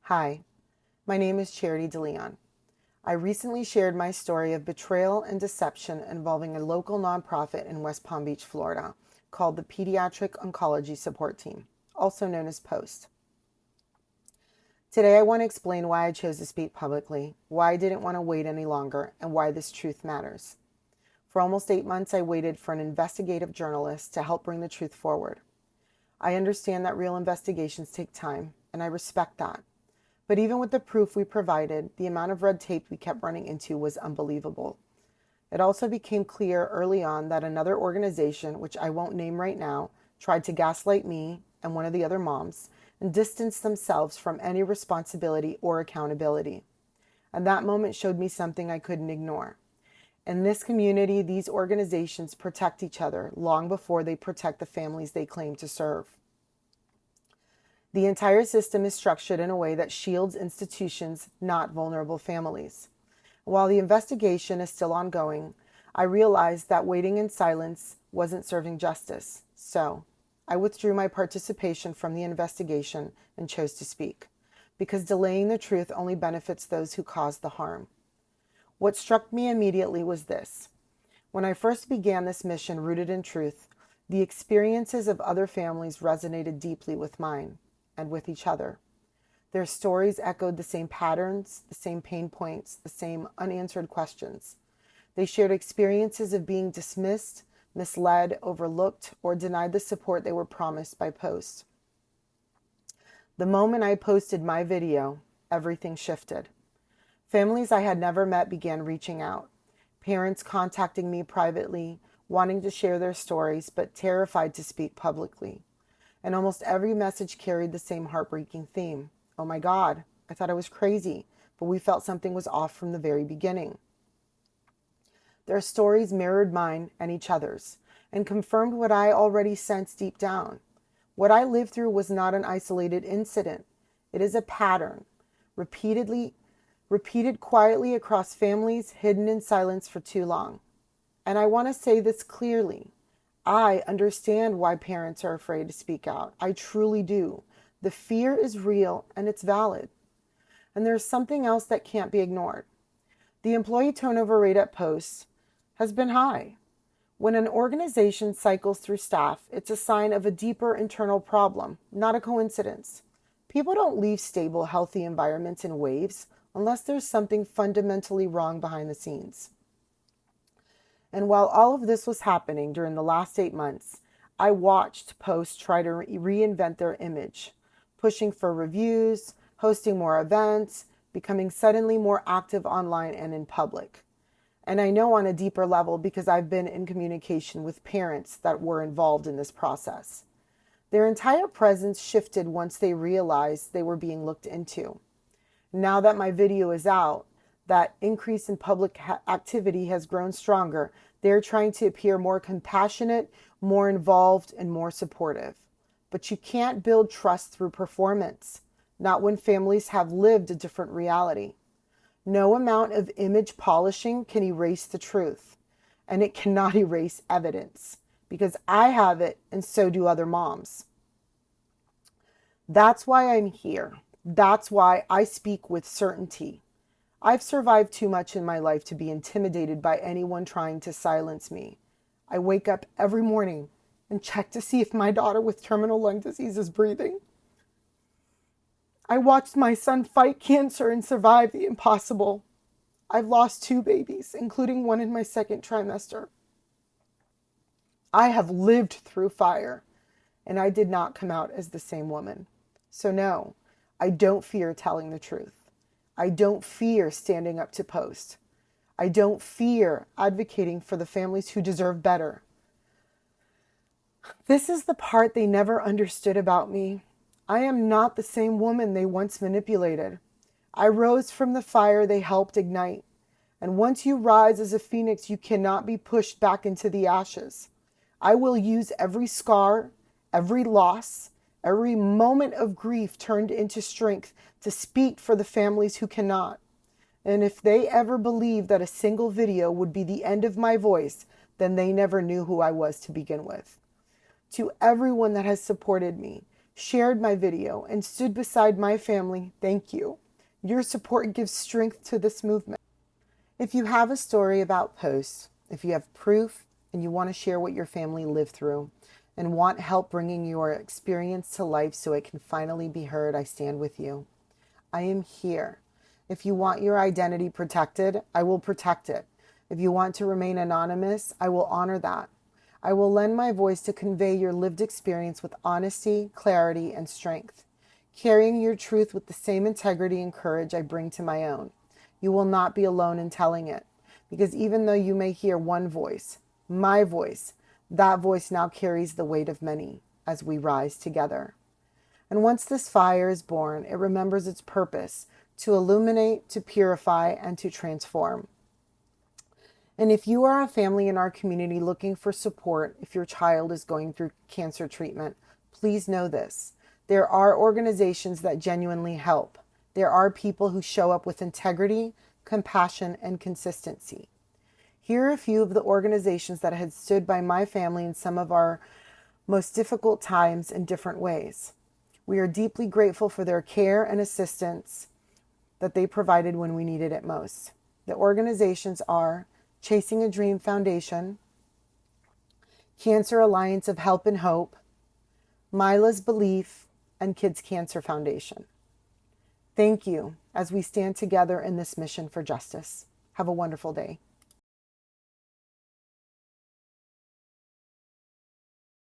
Hi, my name is Charity DeLeon. I recently shared my story of betrayal and deception involving a local nonprofit in West Palm Beach, Florida, called the Pediatric Oncology Support Team, also known as POST. Today I want to explain why I chose to speak publicly, why I didn't want to wait any longer, and why this truth matters. For almost 8 months, I waited for an investigative journalist to help bring the truth forward. I understand that real investigations take time, and I respect that. But even with the proof we provided, the amount of red tape we kept running into was unbelievable. It also became clear early on that another organization, which I won't name right now, tried to gaslight me and one of the other moms and distance themselves from any responsibility or accountability. And that moment showed me something I couldn't ignore. In this community, these organizations protect each other long before they protect the families they claim to serve. The entire system is structured in a way that shields institutions, not vulnerable families. While the investigation is still ongoing, I realized that waiting in silence wasn't serving justice. So, I withdrew my participation from the investigation and chose to speak, because delaying the truth only benefits those who caused the harm. What struck me immediately was this. When I first began this mission rooted in truth, the experiences of other families resonated deeply with mine and with each other. Their stories echoed the same patterns, the same pain points, the same unanswered questions. They shared experiences of being dismissed, misled, overlooked, or denied the support they were promised by post. The moment I posted my video, everything shifted. Families I had never met began reaching out. Parents contacting me privately, wanting to share their stories, but terrified to speak publicly. And almost every message carried the same heartbreaking theme. Oh my God, I thought I was crazy, but we felt something was off from the very beginning. Their stories mirrored mine and each other's, and confirmed what I already sensed deep down. What I lived through was not an isolated incident. It is a pattern, repeated quietly across families, hidden in silence for too long. And I want to say this clearly. I understand why parents are afraid to speak out. I truly do. The fear is real and it's valid. And there's something else that can't be ignored. The employee turnover rate at Post has been high. When an organization cycles through staff, it's a sign of a deeper internal problem, not a coincidence. People don't leave stable, healthy environments in waves unless there's something fundamentally wrong behind the scenes. And while all of this was happening during the last 8 months, I watched Post try to reinvent their image, pushing for reviews, hosting more events, becoming suddenly more active online and in public. And I know on a deeper level because I've been in communication with parents that were involved in this process. Their entire presence shifted once they realized they were being looked into. Now that my video is out, that increase in public activity has grown stronger. They're trying to appear more compassionate, more involved, and more supportive. But you can't build trust through performance, not when families have lived a different reality. No amount of image polishing can erase the truth, and it cannot erase evidence, because I have it and so do other moms. That's why I'm here. That's why I speak with certainty. I've survived too much in my life to be intimidated by anyone trying to silence me. I wake up every morning and check to see if my daughter with terminal lung disease is breathing. I watched my son fight cancer and survive the impossible. I've lost 2 babies, including one in my second trimester. I have lived through fire, and I did not come out as the same woman. So no, I don't fear telling the truth. I don't fear standing up to Post. I don't fear advocating for the families who deserve better. This is the part they never understood about me. I am not the same woman they once manipulated. I rose from the fire they helped ignite. And once you rise as a phoenix, you cannot be pushed back into the ashes. I will use every scar, every loss, every moment of grief turned into strength to speak for the families who cannot. And if they ever believe that a single video would be the end of my voice, then they never knew who I was to begin with. To everyone that has supported me, shared my video, and stood beside my family, thank you. Your support gives strength to this movement. If you have a story about posts, if you have proof and you want to share what your family lived through and want help bringing your experience to life so it can finally be heard, I stand with you. I am here. If you want your identity protected, I will protect it. If you want to remain anonymous, I will honor that. I will lend my voice to convey your lived experience with honesty, clarity, and strength, carrying your truth with the same integrity and courage I bring to my own. You will not be alone in telling it, because even though you may hear one voice, my voice, that voice now carries the weight of many as we rise together. And once this fire is born, it remembers its purpose to illuminate, to purify, and to transform. And if you are a family in our community looking for support, if your child is going through cancer treatment, please know this. There are organizations that genuinely help. There are people who show up with integrity, compassion, and consistency. Here are a few of the organizations that had stood by my family in some of our most difficult times in different ways. We are deeply grateful for their care and assistance that they provided when we needed it most. The organizations are Chasing a Dream Foundation, Cancer Alliance of Help and Hope, Mila's Belief, and Kids Cancer Foundation. Thank you as we stand together in this mission for justice. Have a wonderful day.